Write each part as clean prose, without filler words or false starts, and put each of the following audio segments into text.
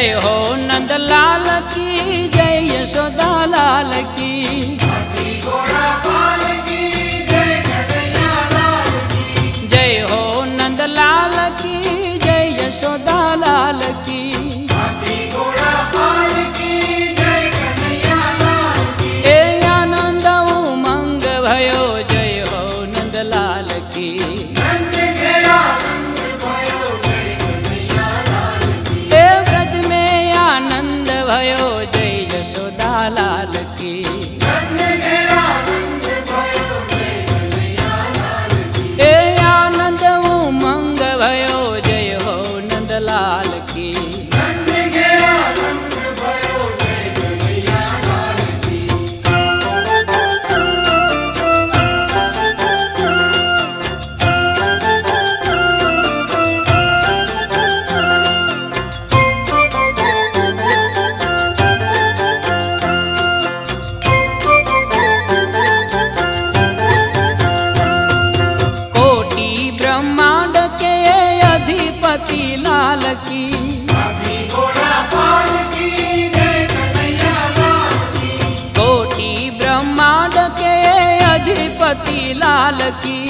जय हो नंदलाल की, जय यशोदा लाल की। जय हो नंदलाल की, जय यशोदा लाल की। ए आनंद उमंग भयो, जय हो नंदलाल की। ए ब्रज में आनंद भयो, जय यशोदा लाल की। ए आनंद उमंग भयो, जय हो नंदलाल की। कोटि ब्रह्मांड के अधिपति लाल की। कोटि ब्रह्मांड के अधिपति लाल की।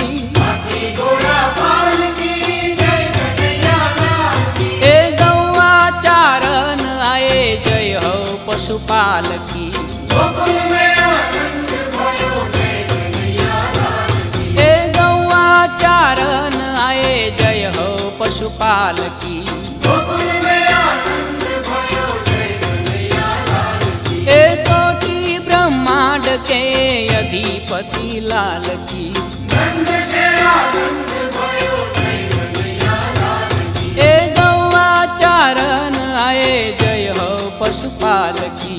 ए गौआ चारण आए, जय हो पशुपाल की। ए गौआ चारण आए, जय हो पशुपाल की। ए कोटि ब्रह्मांड के अधिपति लाल की। ए गौआ चारण आए, जय हो पशुपाल की।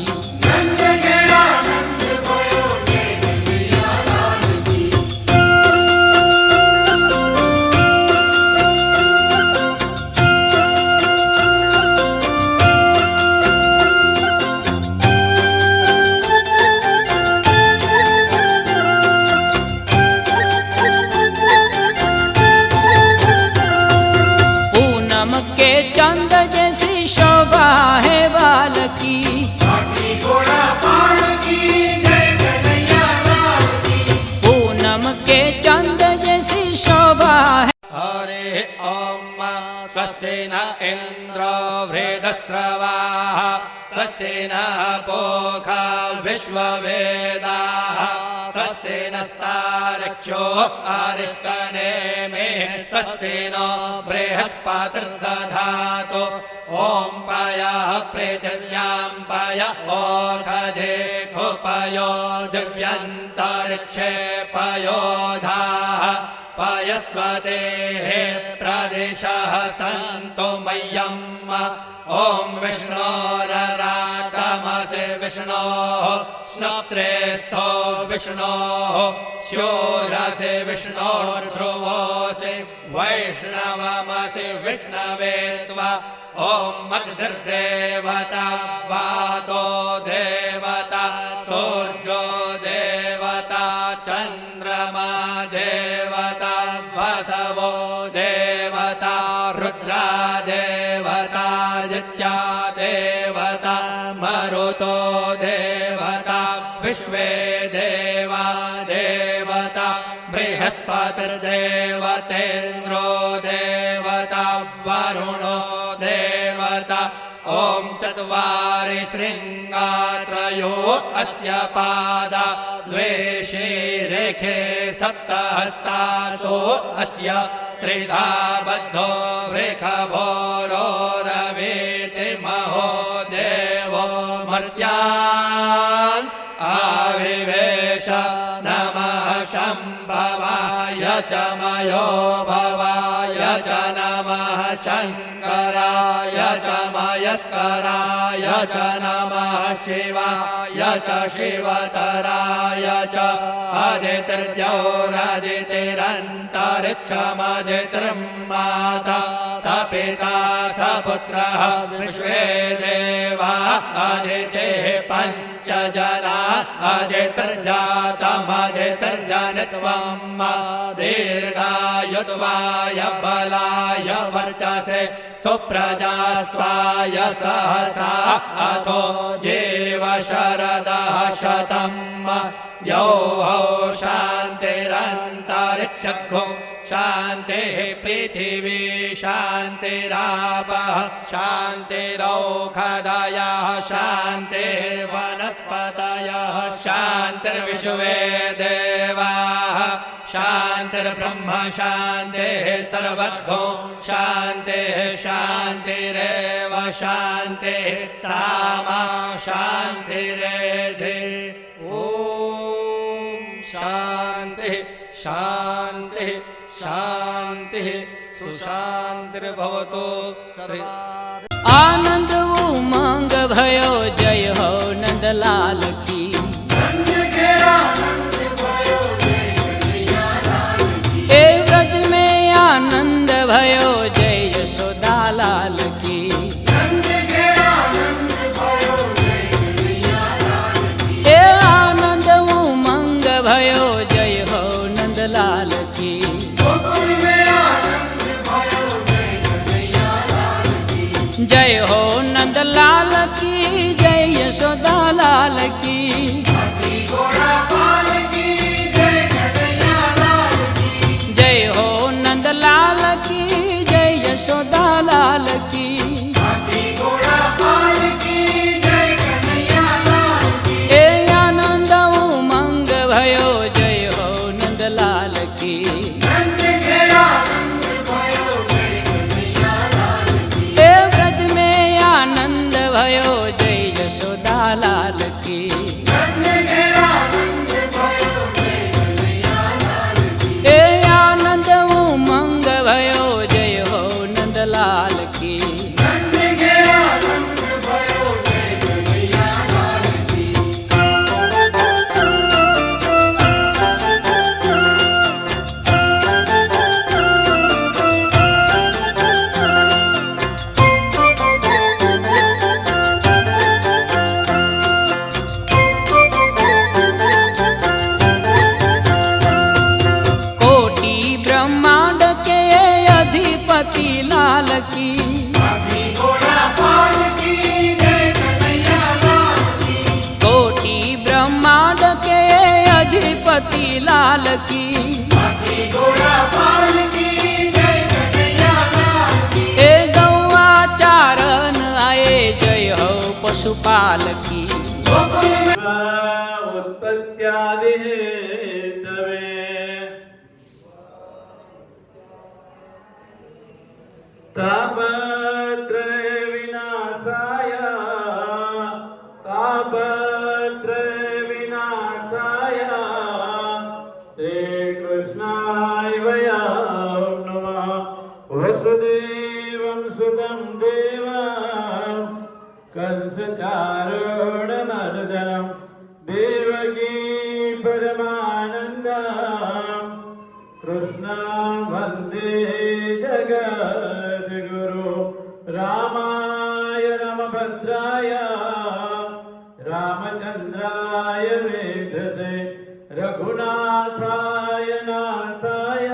पूनम के चंद जैसी शोभा है बाल की। पूनम के चंद जैसी शोभा है। हरे ओम स्वस्ति न इंद्रो वृद्धश्रवाः स्वस्ति न पूषा विश्ववेदाः स्वस्ति नस्तार्क्ष्यो अरिष्टनेमिः स्वस्ति नो बृहस्पतिर्दधातु। ॐ पयः पृथिव्यां पय ओषधे खुपयो दिव्यन्तरिक्षे पयोधाः पयस्वतेः प्रदिशः सन्तु मह्यम्। ॐ विष्णोरराटमसि विष्णोः श्रोत्रेस्थो विष्णोः शूरसि विष्णोर्ध्रुवोऽसि वैष्णवमसि विष्णवे त्वा। ॐ अग्निर्देवता वातो देवता सूर्यो देवता चन्द्रमा देवता वसवो देवता रुद्रा देवता आदित्या देवता मरुतो देवता विश्वे देवा देवता बृहस्पतिर्देवतेन्द्रो देवता वरुणो देवता। ॐ चत्वारि शृङ्गात्रयो अस्य पादा द्वे शीरेखे सप्तहस्तासो अस्य त्रिधा बद्धो वृषभोरो रवेति महो देवो मर्त्यान् आविवेश। नमः शम्भवाय च मयो भवाय च नमः शङ्कराय च मयस्कराय च नमः शिवाय च शिवतराय च। आदितिर्द्यौरदितिरन्तरिक्षमदितिर्माता स पिता स पुत्रः विश्वे देवा आदितेः पञ्च जना आदितिर्जातमदितिर्जनित्वम् दीर्घाय युत्वाय बलाय वर्चसे सुप्रजास्त्वाय सहसा अथो जीव शरदः शतम् यौः शान्तिरन्तरिक्षगो शान्तिः पृथिवी शान्तिरापः शान्तिरौषधयः शान्तिर्वनस्पतयः शान्तिर्विश्वे देवाः शान्तिर्ब्रह्म शान्तिः सर्वगो शान्तिः शान्तिरेव शान्तिः सामा शान्तिरेधि ॐ शान्तिः शान्तिः शान्तिः सुशान्तिर्भवतु श्री आनंद उमंग भयो जय हो नंदलाल की ए व्रज में आनंद भयो जय यशोदा लाल की ए आनंद उमंग भयो जय हो नंदलाल की जय हो नंदलाल की जय यशोदा लाल की जय हो नंदलाल की जय यशोदा लाल की ए आनंद उमंग भयो जय हो नंदलाल की ए व्रज में आनंद भयो जय यशोदा लाल की ए आनंद उमंग भयो जय हो नंदलाल की कोटि ब्रह्मांड के अधिपति लाल की कोटि ब्रह्मांड के अधिपति लाल की ए गौआ चारण आए जय हो पशुपाल की उत्पत्त्यादिहेतवे तापत्रय विनाशाय श्रीकृष्णाय वयं नमः वसुदेवं सुतं देवं कंसचारणमर्दनं देवकी परमानन्दं कृष्णं वन्दे जगद्गुरु रामाय रामभद्राय रामचन्द्राय वेधसे रघुनाथाय नाथाय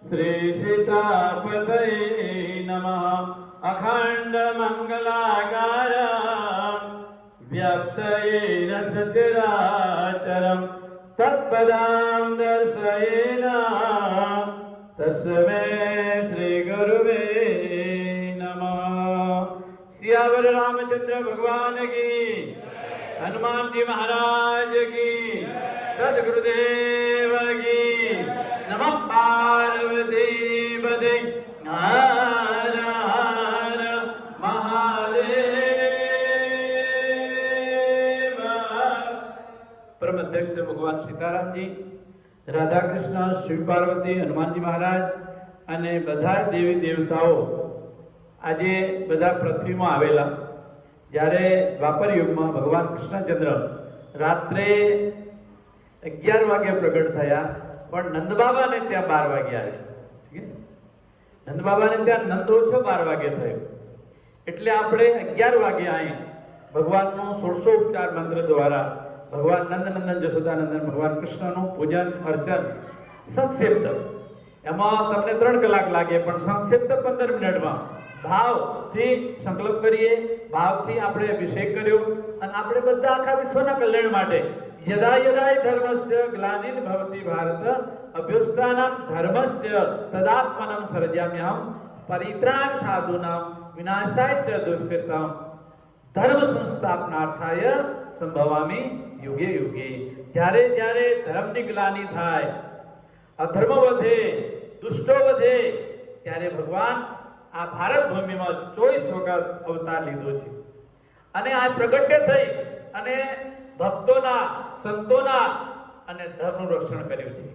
श्रीसीतापतये नमः अखण्डमङ्गलाकारं व्याप्तयेन सचराचरं तत्पदां दर्शयेन तस्मै श्रीगुरुवे नमः। सियावर रामचंद्र भगवान की, हनुमान जी महाराज की, सद्गुरुदेव की। नमः पार्वती पते हर हर महादेव। परम अध्यक्ष भगवान सीताराम जी, राधा कृष्ण, शिव पार्वती, हनुमान जी महाराज અને બધા દેવી દેવતાઓ આજે બધા પૃથ્વીમાં આવેલા। જ્યારે દ્વાપર યુગમાં ભગવાન કૃષ્ણચંદ્ર રાત્રે 11 વાગે પ્રગટ થયા, પણ નંદબાબાને ત્યાં 12 વાગે આવ્યા। નંદબાબાને ત્યાં નંદોત્સવ 12 વાગે થયો, એટલે આપણે 11 વાગે અહીં ભગવાનનો 1600 મંત્ર દ્વારા ભગવાન નંદનંદન જશોદાનંદન ભગવાન કૃષ્ણનું પૂજન અર્ચન સત્સેપ્ત એમાં તમને 3 કલાક લાગે, પણ સંક્ષિપ્ત 15 મિનિટમાં ભાવથી સંકલ્પ કરીએ, ભાવથી આપણે અભિષેક કર્યો અને આપણે બધા આખા વિશ્વના કલ્યાણ માટે યદા યદા ધર્મસ્ય ગ્લાનિર્ ભવતિ ભારત અભ્યુત્થાનં ધર્મસ્ય તદાત્મનં સર્જયામ્યહં પરિત્રાણ સાધૂનાં વિનાશાય ચ દુષ્કૃતમ ધર્મ સંસ્થાપનાર્થાય સંભવામિ યુગે યુગે. જ્યારે જ્યારે ધર્મની ગ્લાનિ થાય, અધર્મ વધે, દુષ્ટો વધે, ત્યારે ભગવાન આ ભારત ભૂમિમાં 24 વખત અવતાર લીધો છે અને આ પ્રગટ્ય થઈ અને ભક્તોના, સંતોના અને ધર્મનું રક્ષણ કર્યું છે.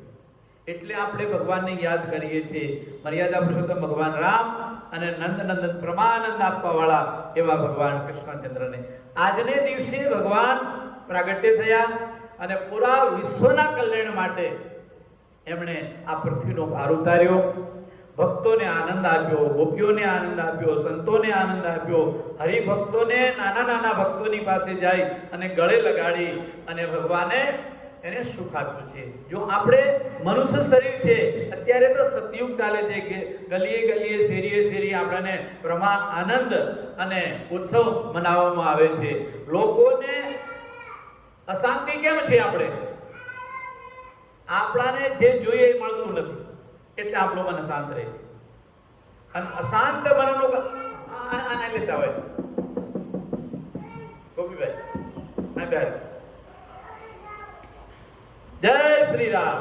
એટલે આપણે ભગવાનને યાદ કરીએ છીએ, મર્યાદા પુરુષોત્તમ ભગવાન રામ અને નંદનંદન પ્રમાનંદ આપવા વાળા એવા ભગવાન કૃષ્ણચંદ્રને આજને દિવસે ભગવાન પ્રાગટ્ય થયા અને પૂરા વિશ્વના કલ્યાણ માટે એમણે આ પૃથ્વીનો ભાર ઉતાર્યો, ભક્તોને આનંદ આપ્યો, ગોપીઓને આનંદ આપ્યો, સંતોને આનંદ આપ્યો, હરિભક્તોને નાના નાના ભક્તોની પાસે જાય અને ગળે લગાડી અને ભગવાને એને સુખ આપ્યું છે. જો આપણે મનુષ્ય શરીર છે, અત્યારે તો સતયુગ ચાલે છે કે ગલીએ ગલીએ શેરીએ શેરીએ આપણને પ્રમા આનંદ અને ઉત્સવ મનાવવામાં આવે છે. લોકોને અશાંતિ કેમ છે? આપણાને જે જોઈએ એ મળતું નથી એટલે આપણું મન શાંત રહે છે. અને અશાંત મનનું આના લેતા હોય ગોપીભાઈ આ બેહાર. જય શ્રી રામ.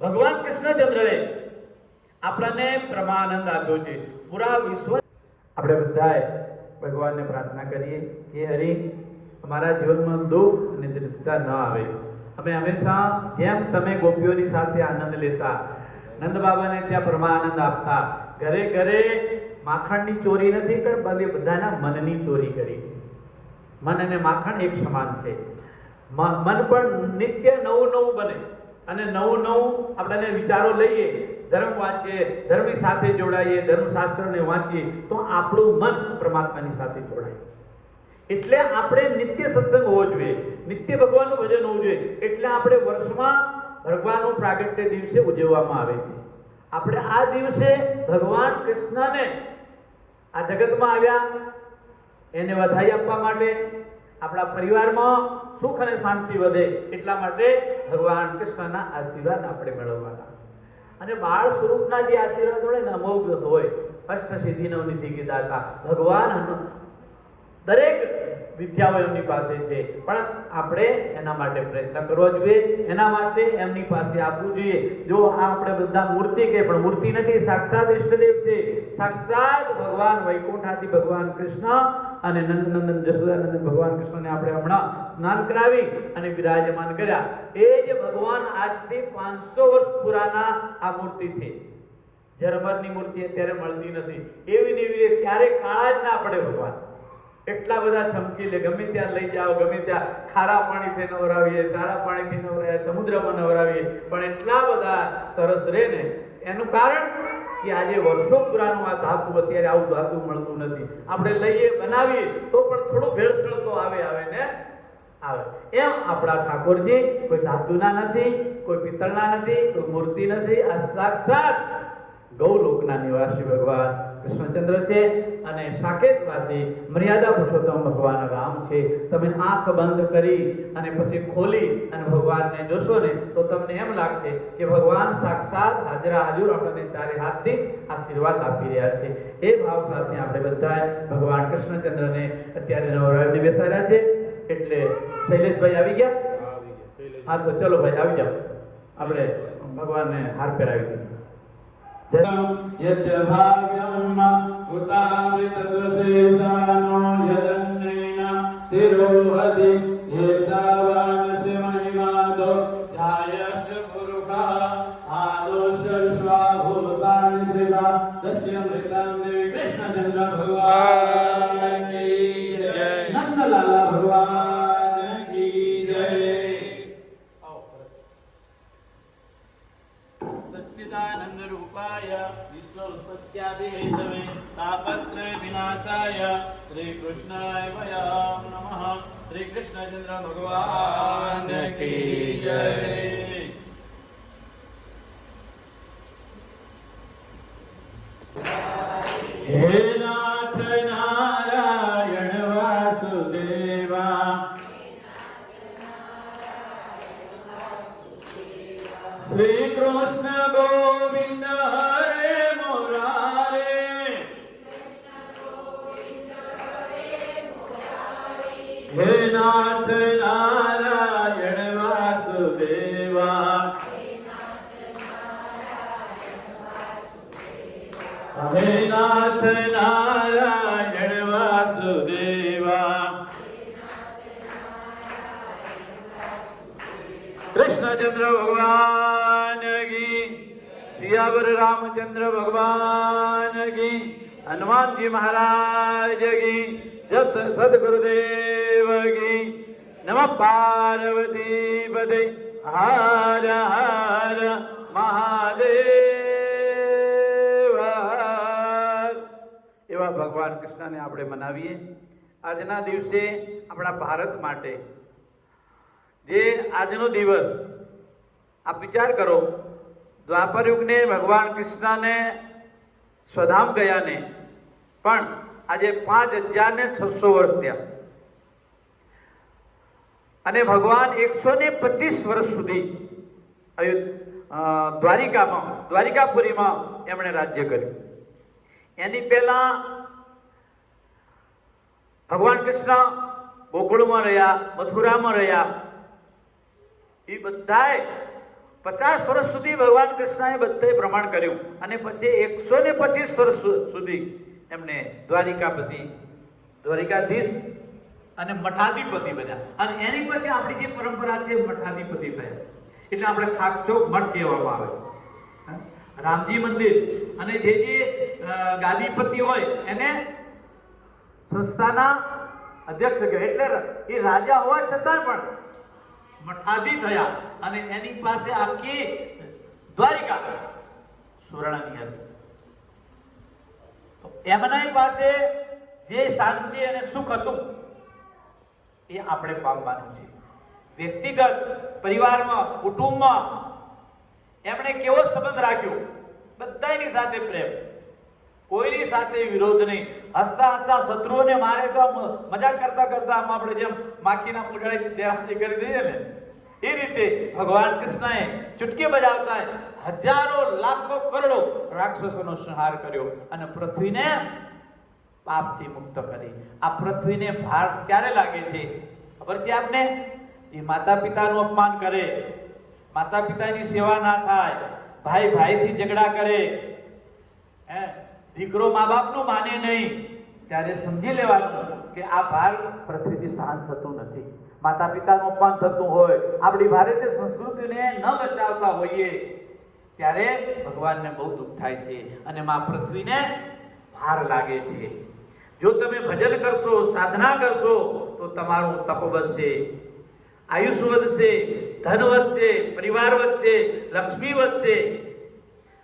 ભગવાન કૃષ્ણચંદ્રએ આપણને પ્રમાનંદ આપ્યો છે પૂરા વિશ્વ. આપણે બધાએ ભગવાનને પ્રાર્થના કરીએ કે હરિ અમારા જીવનમાં દુઃખ અને દરિદ્રતા ન આવે. અમે હંમેશા જેમ તમે ગોપીઓની સાથે આનંદ લેતા, નંદ બાબાને ત્યાં પરમાનંદ આપતા, ઘરે ઘરે માખણની ચોરી નથી કરી, બધાના મનની ચોરી કરી છે. મન અને માખણ એક સમાન છે. મન પણ નિત્ય નવું નવું બને અને નવું નવું આપણને વિચારો લઈએ, ધર્મ વાંચીએ, ધર્મની સાથે જોડાઈએ, ધર્મશાસ્ત્રને વાંચીએ તો આપણું મન પરમાત્માની સાથે જોડાય. એટલે આપણે નિત્ય સત્સંગ હોવો જોઈએ, નિત્ય ભગવાનનું ભજન હોવું જોઈએ. એટલે આપણે વર્ષમાં ભગવાનનું પ્રાગટ્ય દિવસે ઉજવવામાં આવે છે. આપણે આ દિવસે ભગવાન કૃષ્ણને આ જગતમાં આવ્યા એને વધાઈ આપવા માટે, આપણા પરિવારમાં સુખ અને શાંતિ વધે એટલા માટે ભગવાન કૃષ્ણના આશીર્વાદ આપણે મેળવવાના. અને બાળ સ્વરૂપના જે આશીર્વાદ હોય ને અમોઘ હોય, અષ્ટ સિદ્ધિ નવનિધિ કે દાતા ભગવાન દરેક વિદ્યાઓ એમની પાસે છે, પણ આપણે એના માટે પ્રયત્ન કરવો જોઈએ, એના માટે એમની પાસે આપવું જોઈએ. જો આ આપણે બધા મૂર્તિ કે પણ મૂર્તિ નથી, સાક્ષાત ઈષ્ટદેવ છે, સાક્ષાત ભગવાન વૈકુંઠાથી ભગવાન કૃષ્ણ અને નંદનંદન જશોદાનંદન ભગવાન કૃષ્ણને આપણે હમણાં સ્નાન કરાવી અને વિરાજમાન કર્યા. એ જ ભગવાન આજથી 500 વર્ષ પુરાના આ મૂર્તિ છે. જરમરની મૂર્તિ અત્યારે મળતી નથી. એવી ને એવી ક્યારેક કાળા જ ના પડે ભગવાન, એટલા બધા ચમકી લે. ગમે ત્યાં લઈ જાઓ, ગમે ત્યાં ખારા પાણીથી નવરાવીએ, સારા પાણીથી નવરાવીએ, સમુદ્રમાં નવરાવીએ, પણ એટલા બધા સરસ રહે ને. એનું કારણ કે આજે વર્ષો પુરાનું આ ધાતુ, અત્યારે આવું ધાતુ મળતું નથી. આપણે લઈએ, બનાવીએ તો પણ થોડું ભેળસેળ તો આવે ને આવે. એમ આપણા ઠાકોરજી કોઈ ધાતુના નથી, કોઈ પિત્તળના નથી, કોઈ મૂર્તિ નથી. આ સાક્ષાત ગૌલોકના નિવાસી ભગવાન કૃષ્ણચંદ્ર છે અને સાકેતવાસી મર્યાદા પુરુષોત્તમ ભગવાન રામ છે. તમે આંખ બંધ કરી અને પછી ખોલી અને ભગવાનને જોશો ને તો તમને એમ લાગશે કે ભગવાન સાક્ષાત હાજરા હાજર આપણને ચારે હાથથી આશીર્વાદ આપી રહ્યા છે. એ ભાવ સાથે આપણે બધા ભગવાન કૃષ્ણચંદ્રને અત્યારે નવરાત્રિ બેસાડ્યા છે. એટલે શૈલેષભાઈ આવી ગયા? હા, તો ચલો ભાઈ આવી જાઓ, આપણે ભગવાનને હાર પહેરાવી દઈએ. यच्च भाव्यम् उतामृतदशेषानो यदन्नेन तिरोहति एतावानस्य महिमादो ध्यायश्च पुरुषः आदोष्य विश्वाभूतानि त्रिधा तस्य मृतं देवी कृष्णचन्द्र भगवान की जय, नंदलाला भगवान की जय. सच्चिदानंद रूपाय विश्वोत्पत्त्यादि हेतवे तापत्रय विनाशाय श्री कृष्णाय वयं नमः. श्री कृष्णचंद्र भगवान की जय. હે નાથ નારાયણ વાસુદેવા શ્રી કૃષ્ણ ગોવિંદ હરે મુરારે હે નાથ નારાયણ વાસુદેવા હે નાથ નારાયણ વાસુદેવા કૃષ્ણચંદ્ર ભગવાન કી સિયાવર રામચંદ્ર ભગવાન કી હનુમાનજી મહારાજ કી જય સદગુરુદેવ કી નમઃ પાર્વતી પદે હર હર મહાદેવ એવા ભગવાન કૃષ્ણને આપણે મનાવીએ આજના દિવસે આપણા ભારત માટે જે આજનો દિવસ આપ વિચાર કરો દ્વાપર યુગને ભગવાન કૃષ્ણને સ્વધામ ગયાને પણ આજે 5600 વર્ષ થયા અને ભગવાન 125 વર્ષ સુધી દ્વારિકાપુરીમાં એમણે રાજ્ય કર્યું. એની પહેલા ભગવાન કૃષ્ણ ગોકુળમાં રહ્યા, મથુરામાં રહ્યા. એ બધાએ 50 વર્ષ સુધી ભગવાન કૃષ્ણએ બધે ભ્રમણ કર્યું અને પછી 125 વર્ષ સુધી એમને દ્વારિકાધીશ અને મઠાધિપતિ બન્યા. અને એની પછી આપણી જે પરંપરા છે મઠાધિપતિ થયા એટલે આપણે ખાકચોક મઠ કહેવામાં આવે. રામજી મંદિર અને જે ગાદીપતિ હોય એને સંસ્થાના અધ્યક્ષ કહેવાય. એટલે એ રાજા હોવા છતાં પણ મઠાધી થયા અને એની પાસે આખી દ્વારિકા સુવર્ણની હતી. એમના પાસે જે શાંતિ અને સુખ હતું એ આપણે પામવાનું છે. વ્યક્તિગત પરિવારમાં, કુટુંબમાં એમણે કેવો સંબંધ રાખ્યો? બધાની સાથે પ્રેમ, કોઈની સાથે વિરોધ નહીં. હસતા હસતા શત્રુઓને મારે તો મજાક કરતા કરતા આમ આપણે જેમ માખીના પૂંછડાથી દેરાસી કરી દઈએ ને એ રીતે ભગવાન કૃષ્ણએ ચુટકી બજાવતા હજારો લાખો કરોડો રાક્ષસોનો સંહાર કર્યો અને પૃથ્વીને પાપથી મુક્ત કરી. આ પૃથ્વીને ભાર ક્યારે લાગે છે ખબર છે આપને? એ માતા પિતાનું અપમાન કરે, માતા પિતાની સેવા ના થાય, ભાઈ ભાઈથી ઝઘડા કરે, દીકરો મા બાપનું માને નહીં, ત્યારે સમજી લેવાનું કે આ ભાર પૃથ્વીથી સહન થતું નથી. માતા પિતાનું અપમાન થતું હોય, આપણી ભારતીય સંસ્કૃતિને ન બચાવતા હોઈએ ત્યારે ભગવાનને બહુ દુઃખ થાય છે અને મા પૃથ્વીને ભાર લાગે છે. જો તમે ભજન કરશો, સાધના કરશો તો તમારું તપ વધશે, આયુષ્ય વધશે, ધન વધશે, પરિવાર વધશે, લક્ષ્મી વધશે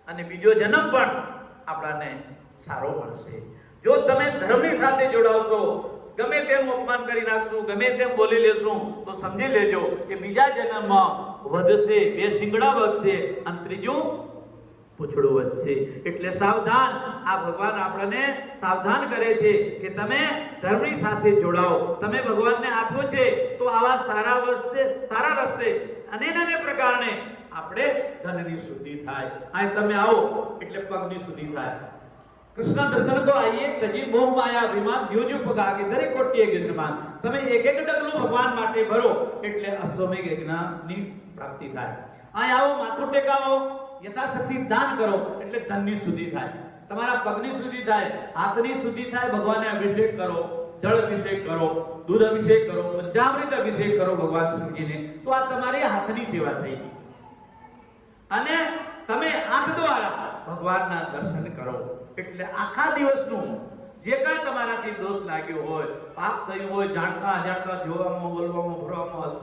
અને બીજો જન્મ પણ આપણાને સારો મળશે. જો તમે ધર્મની સાથે જોડાવશો, ગમે તેમ અપમાન કરી નાખશું, ગમે તેમ બોલી લેશું તો સમજી લેજો કે બીજા જન્મમાં વધશે, 2 શિંગડા વધશે અને ત્રીજું પૂછડું વધશે. એટલે સાવધાન. આ ભગવાન આપણને સાવધાન કરે છે કે તમે ધર્મની સાથે જોડાઓ. તમે ભગવાનને આપ્યું છે તો આવા સારા રસ્તે અને પ્રકારને આપણે ધનની શુદ્ધિ થાય. આ તમે આવો એટલે પગની શુદ્ધિ થાય. કૃષ્ણ દર્શન તો આઈએ કજી મોહ માયા અભિમાન દ્યોજુ પગા કે દરેક કોટી એક સમાન. તમે એક એક ડગલું ભગવાન માટે ભરો એટલે અશ્વમેઘ યજ્ઞની પ્રાપ્તિ થાય. અહીં આવો, માથું ટેકાવો, યથાશક્તિ દાન કરો એટલે ધનની શુદ્ધિ થાય, તમારા પગની શુદ્ધિ થાય, હાથની શુદ્ધિ થાય. ભગવાનને અભિષેક કરો, જળ અભિષેક કરો, દૂધ અભિષેક કરો, પંચામૃત અભિષેક કરો ભગવાન શ્રીજીને, તો આ તમારી હાથની સેવા થઈ. અને તમે આંખ દ્વારા ભગવાનના દર્શન કરો એટલે આખા દિવસનું જે કાંઈ તમારાથી દોષ લાગ્યો હોય, પાપ થયું હોય, જાણતા અજાણતા જોવામાં, બોલવામાં, ફરવામાં,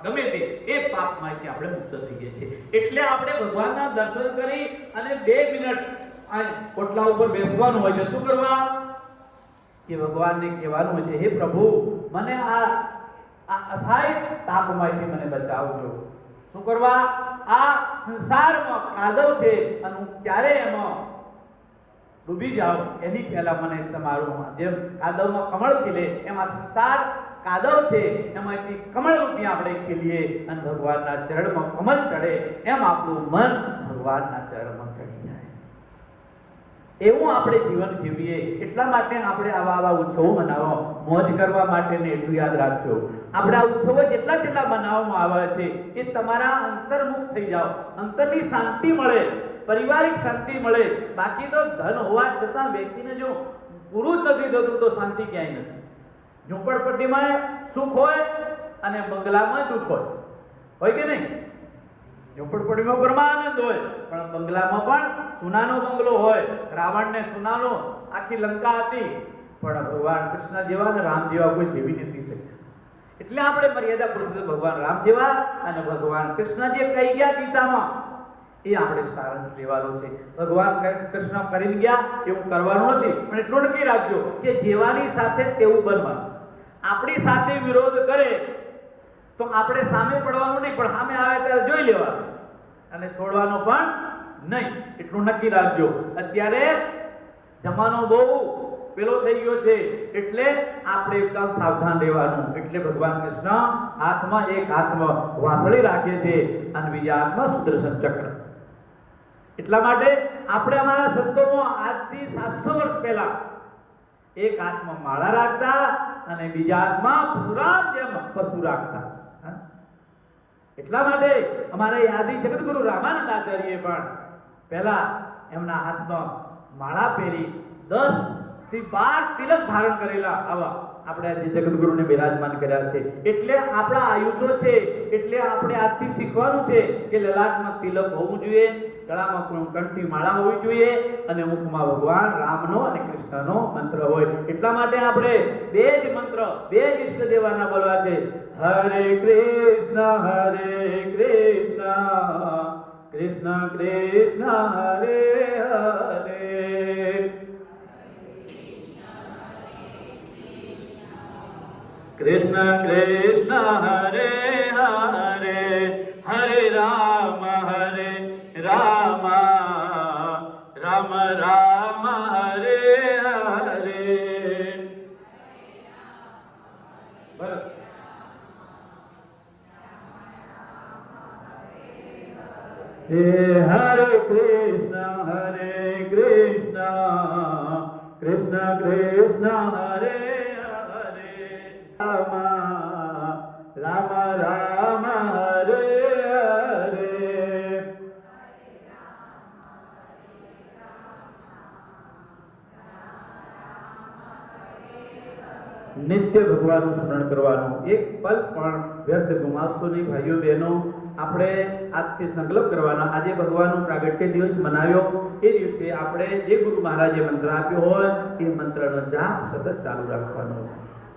ગમે તે એ પાપમાંથી આપણે મુક્ત થઈએ છીએ. એટલે આપણે ભગવાનના દર્શન કરી અને 2 મિનિટ આ કોટલા ઉપર બેસવાનું હોય છે. શું કરવા? કે ભગવાનને કહેવાનું હોય છે, હે પ્રભુ મને આ અથાય તાપમાંથી મને બચાવજો. શું કરવા? આ સંસારમાં કાદવ છે અને હું ક્યારે એમાં ડૂબી જાઓ એની પહેલા મને તમારું જેમ કાદવમાં કમળ ખીલે એમ આ સંસાર કાદવ છે, એમાંથી કમળ રૂપી આપણે ખીલીએ અને ભગવાનના ચરણમાં કમળ ચડે એમ આપણું મન ભગવાનના ચરણમાં ચડી જાય. એવું આપણે જીવન જીવીએ. એટલા માટે આપણે આવા ઉત્સવો મનાવો, મોજ કરવા માટે ને એટલું યાદ રાખજો. આપણે આ ઉત્સવો જેટલા મનાવવામાં આવે છે એ તમારા અંતર્મુખ થઈ જાઓ, અંતરની શાંતિ મળે, પારિવારિક શાંતિ મળે. બાકી તો ધન હોવા છતાં વ્યક્તિને જો પૂરું નથી થતું તો શાંતિ ક્યાંય નથી. ઝૂંપડપટ્ટીમાં સુખ હોય અને બંગલામાં દુઃખ હોય કે નહીં? ઝૂંપડપટ્ટીમાં પરમાનંદ હોય પણ બંગલામાં પણ સોનાનો બંગલો હોય. રાવણને સોનાનો આખી લંકા હતી પણ ભગવાન કૃષ્ણ જેવા ને રામ જેવા કોઈ જીવી નથી શક્યા. એટલે આપણે મર્યાદા પુરુષોત્તમ ભગવાન રામ જેવા અને ભગવાન કૃષ્ણ જે કહી ગયા ગીતામાં એ આપણે સારાંશ લેવાનો છે. ભગવાન કૃષ્ણ કરી ગયા એવું કરવાનું નથી, પણ એટલું નક્કી રાખજો કે જેવાની સાથે તેવું બનવાનું. આપણી સાથે વિરોધ કરે તો આપણે સામે પડવાનું નહીં, પણ સામે આવે ત્યારે જોઈ લેવાનું અને છોડવાનો પણ નહીં. એટલું નક્કી રાખજો. અત્યારે જમાનો બહુ પેલો થઈ ગયો છે એટલે આપણે એકદમ સાવધાન રહેવાનું. એટલે ભગવાન કૃષ્ણ એક હાથમાં વાંસળી રાખે છે અને બીજા હાથમાં સુદર્શન ચક્ર. એટલા માટે આપણે અમારા સંતોમાં આજથી 700 વર્ષ પહેલા એક હાથમાં માળા રાખતા અને બીજા હાથમાં પરશુરામ જેમ પશુ રાખતા. એટલા માટે અમારા આદિ જગતગુરુ રામાનંદ આચાર્યએ પણ પહેલા એમના હાથમાં માળા પહેરી 10 થી 12 તિલક ધારણ કરેલા આવા આપણે આજે જગતગુરુને બિરાજમાન કર્યા છે. એટલે આપણા આયુધો છે. એટલે આપણે આજથી શીખવાનું છે કે લલાટમાં તિલક હોવું જોઈએ, ગળામાં કંઠી માળા હોવી જોઈએ અને મુખમાં ભગવાન રામનો અને કૃષ્ણનો મંત્ર હોય. એટલા માટે આપણે બે જ મંત્ર, બે જ ઈષ્ટ દેવાના બોલવા છે. હરે કૃષ્ણ કૃષ્ણ કૃષ્ણ હરે હરે. કૃષ્ણ કૃષ્ણ હરે હરે, હરે રામ રામ રામ રામ હરે હરે. હરે કૃષ્ણ કૃષ્ણ કૃષ્ણ હરે હરે, રામ રામ રામ હરે હરે. નિત્ય ભગવાનનું સ્મરણ કરવાનું, એક પલ પણ વ્યર્થ ગુમાવશો નહીં. ભાઈઓ બહેનો, આપણે આજથી સંકલ્પ કરવાનો. આજે ભગવાનનો પ્રાગટ્ય દિવસ મનાવ્યો, એ દિવસે આપણે જે ગુરુ મહારાજે મંત્ર આપ્યો હોય એ મંત્રનો જાપ સતત ચાલુ રાખવાનો.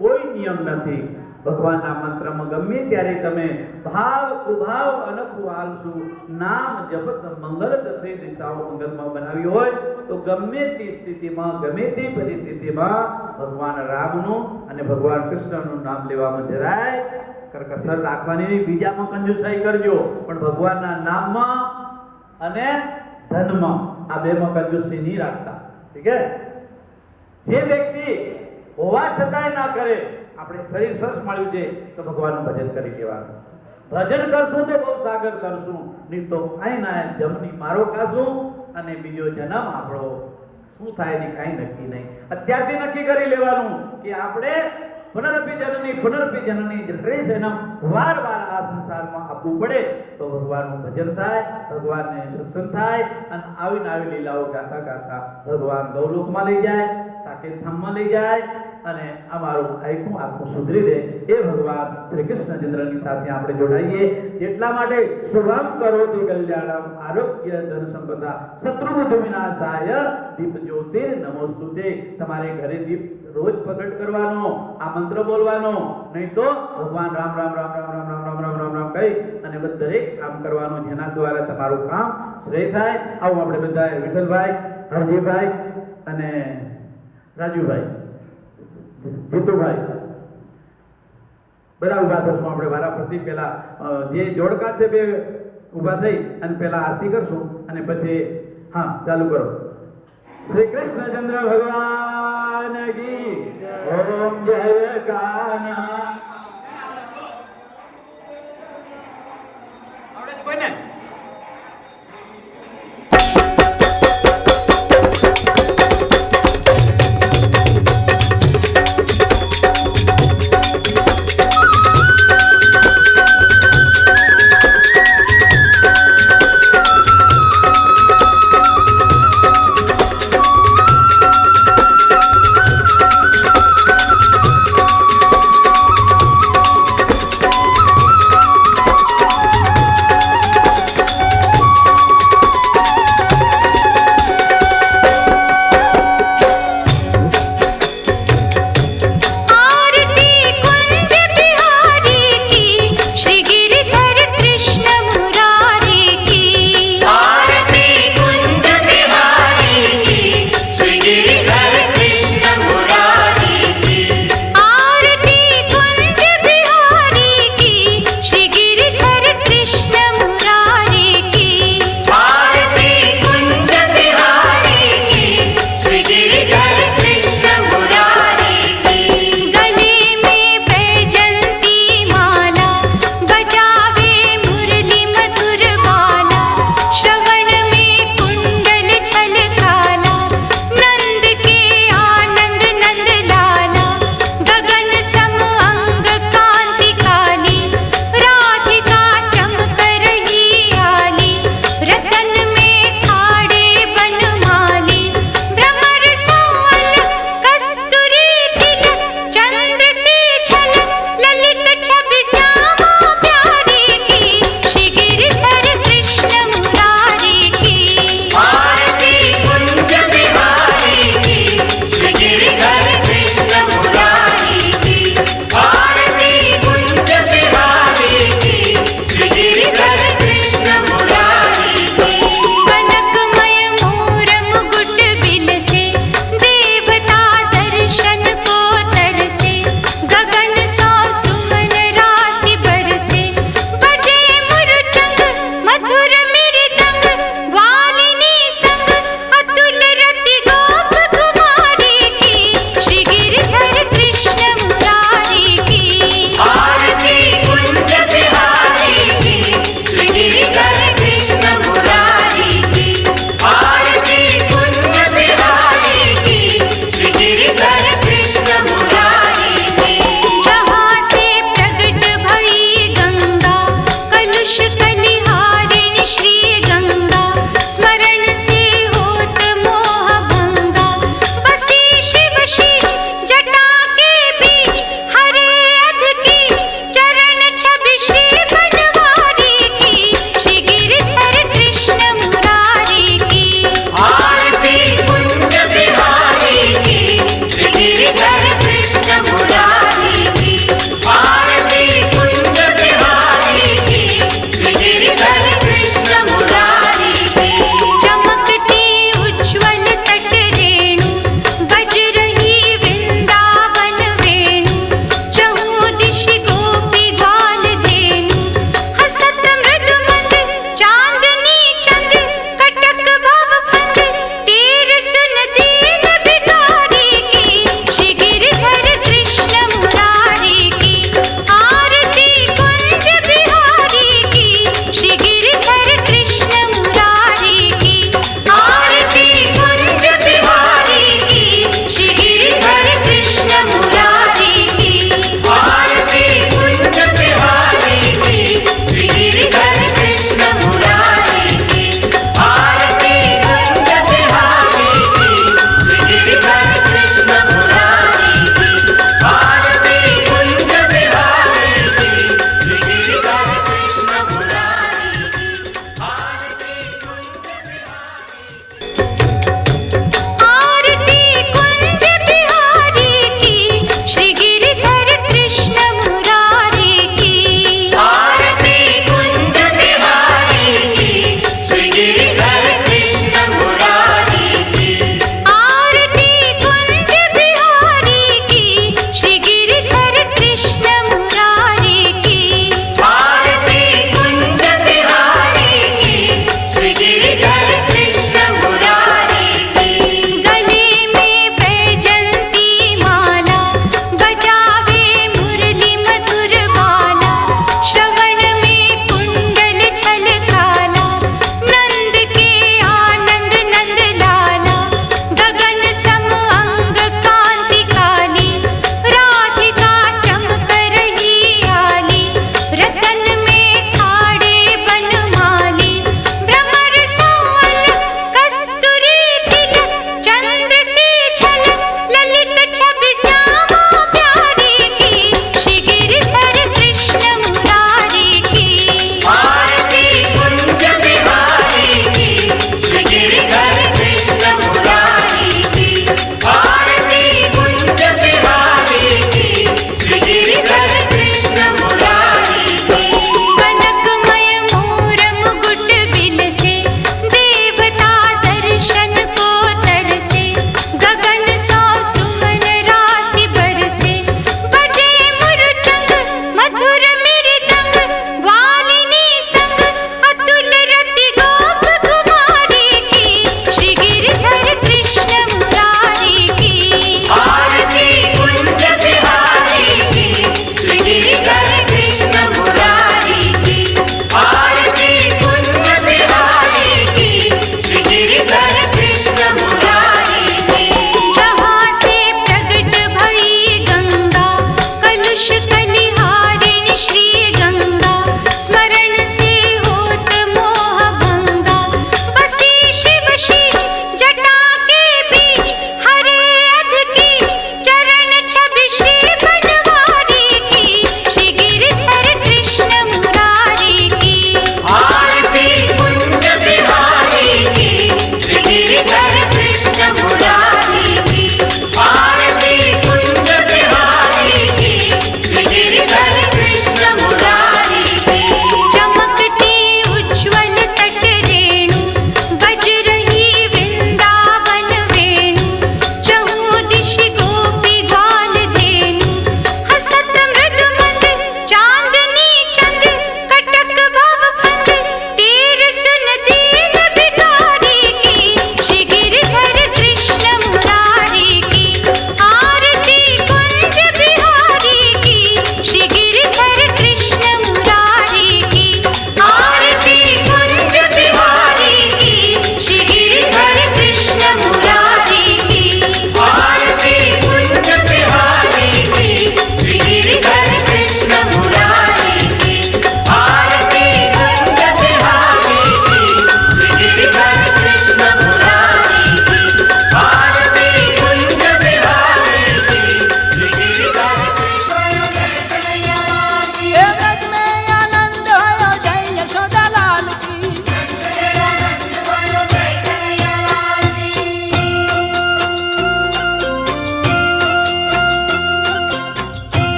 કોઈ નિયમ નથી. ભગવાનના મંત્રમાં ગમે ત્યારે તમે ભાવ ઉભાવ અનખું આલશું, નામ જપત મંગલ દસે દિશાઓ મંગલમાં બનાવ્યું હોય તો ગમે તે સ્થિતિમાં, ગમે તે પરિસ્થિતિમાં ભગવાન રામનું અને ભગવાન કૃષ્ણનું નામ લેવામાં જરાય કરકસર રાખવાની નહીં. બીજામાં કંજૂસાઈ કરજો પણ ભગવાનના નામમાં અને ધનમાં આ બેમાં કંજૂસી નહીં રાખતા. ઠીક છે? જે વ્યક્તિ હોવા છતાંય ના કરે, આપણે શરીર સરસ મળ્યું છે તો ભગવાનનું ભજન કરી લેવાનું. ભજન કરશું તો બહુ સાગર કરશું, નહીં તો કાંઈ ના જમની મારો ખાશું અને બીજો જન્મ આપણો શું થાય એની કાંઈ નક્કી નહીં. અત્યારથી નક્કી કરી લેવાનું કે આપણે પુનરપી જનની જઠરે જન્મ વાર આ સંસારમાં આપવું પડે તો ભગવાનનું ભજન થાય, ભગવાનને દર્શન થાય અને આવી લીલાઓ ગાતા ગાતા ભગવાન ગૌલોકમાં લઈ જાય, સાકેત ધામમાં લઈ જાય અને અમારું આખું સુધરી દે. એ ભગવાન શ્રી કૃષ્ણચંદ્રની સાથે આપણે જોડાઈએ. એટલા માટે શુભમ કરોતિ કલ્યાણમ આરોગ્ય ધન સંપદા શત્રુબુદ્ધિ વિનાશાય દીપ જ્યોતિર નમોસ્તુતે. તમારે ઘરે દીપ રોજ પ્રગટ કરવાનો, આ મંત્ર બોલવાનો, નહીં તો ભગવાન રામ રામ રામ રામ રામ રામ રામ રામ રામ રામ કહી અને દરેક કામ કરવાનું, જેના દ્વારા તમારું કામ શ્રેય થાય. આવું આપણે બધા વિઠ્ઠલભાઈ, હરજીભાઈ અને રાજુભાઈ, જીતુભાઈ બધા ઉભા થશું. આપણે વારા ફરતી પેલા જે જોડકા છે બે ઉભા થઈ અને પેલા આરતી કરશું અને પછી હા ચાલુ કરો. શ્રી કૃષ્ણચંદ્ર ભગવાન કી ઓમ જય કાના આવડે છે કોઈને?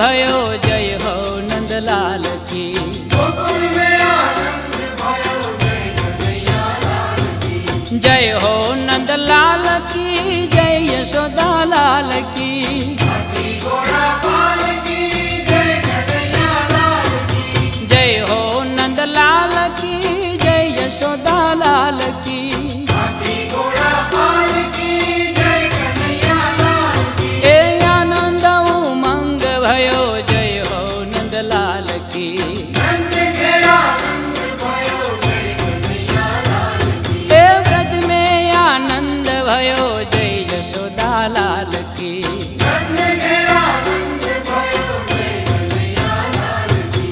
भयो जय हो नंदलाल की। जय हो नंदलाल की, जय यशोदा लाल की। जय हो नंदलाल की, जय यशोदा लाल की। ए आनंद उमंग भयो जय हो नंदलाल की। ए ब्रज में आनंद भयो जय यशोदा लाल की।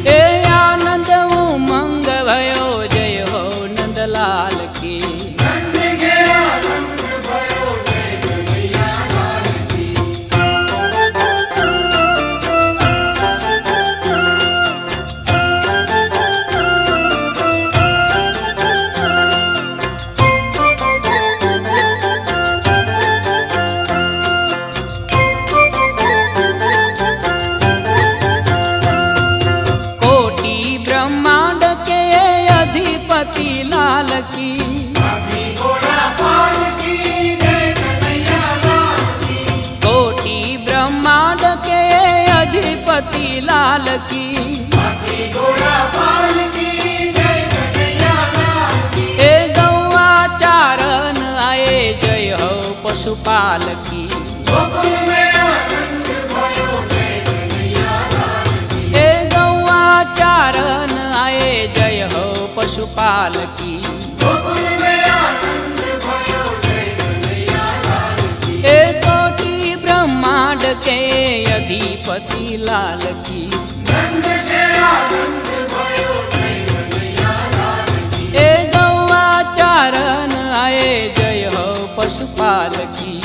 ए आनंद उमंग भयो जय हो नंदलाल की। कोटि ब्रह्मांड के अधिपति लाल की। कोटि ब्रह्मांड के अधिपति लाल की। ए गौआ चारण आए जय हो पशुपाल की। ए गौआ चारण आए जय हो पशुपाल की। ए कोटि ब्रह्मांड के अधिपति लाल की। ए गौआ चारण आए जय हो पशुपाल की।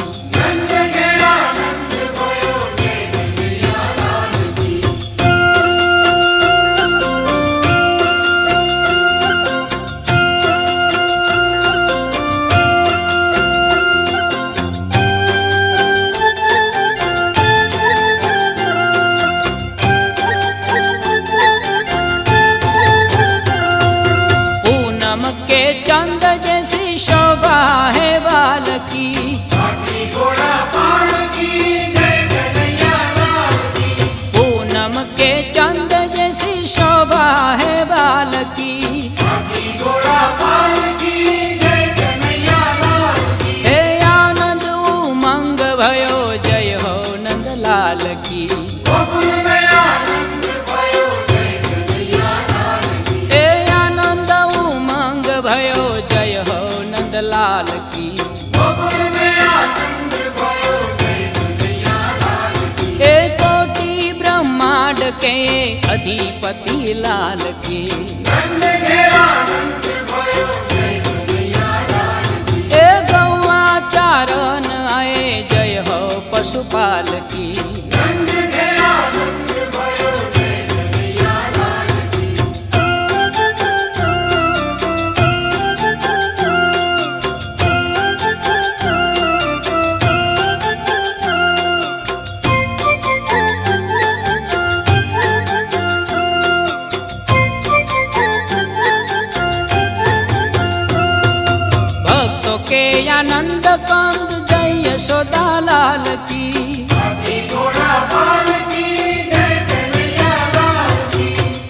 पूनम के चंद जैसी शोभा है बाल की। पूनम के चंद जैसी शोभा है बाल की। हे आनंद उमंग भयो जय हो नंदलाल की। हे आनंद उमंग भयो जय हो नंदलाल की। हे कोटि ब्रह्मांड के अधिपति लाल की। हे गौआ चारण आए जय हो पशुपाल की। भक्तों के आनंद कंद जय यशोदा लाल की।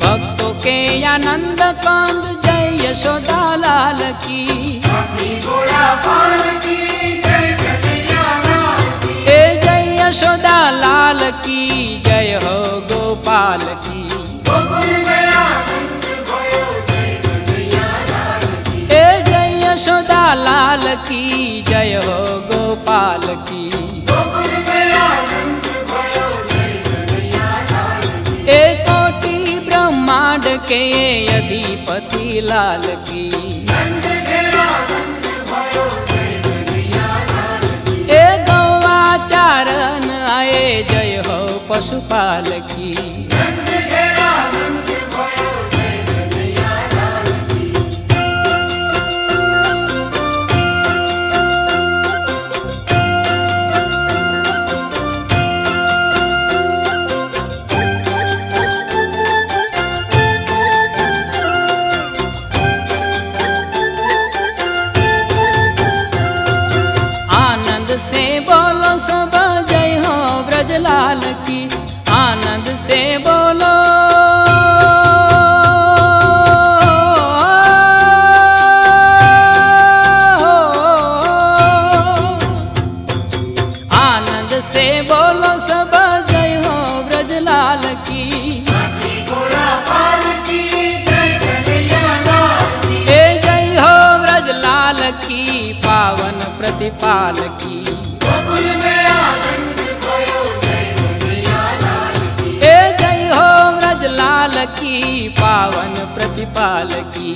भक्तों के आनंद कंद जय यशोदा लाल की। ए जय यशोदा लाल की, जय हो गोपाल की। ए जय यशोदा लाल की, जय हो गोपाल की। ए कोटि ब्रह्मांड के अधिपति लाल की। ए गौआ चारण आए जय हो पशुपाल की। प्रतिपाल की। ए जय हो व्रजलाल की पावन प्रतिपाल की।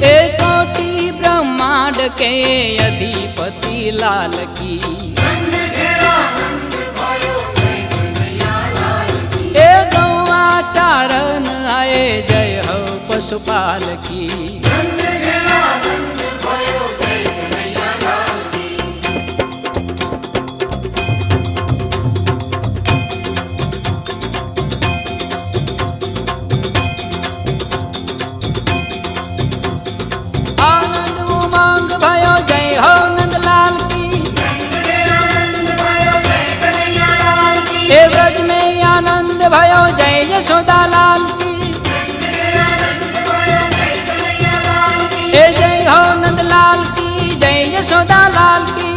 ए कोटि ब्रह्मांड के अधिपति लाल की। ए गौआ चारण आए जय हो पशुपाल की। आनंद उमंग भयो जय हो नंदलाल की। ए व्रज में आनंद भयो जय यशोदा लाल की। ए जय हो नंदलाल की जय यशोदा लाल की।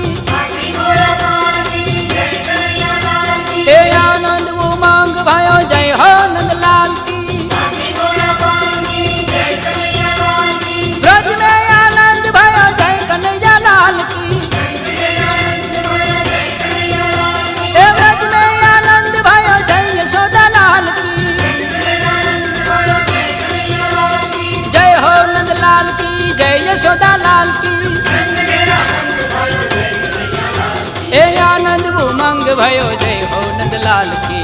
ए आनंद उमंग भयो जय हो नंदलाल की। व्रज में आनंद भयो जय कन्हैया लाल की। ए व्रज में आनंद भयो जय यशोदा लाल की। जय हो नंदलाल की जय यशोदा लाल की। ए आनंद उमंग भयो जय हो नंदलाल की।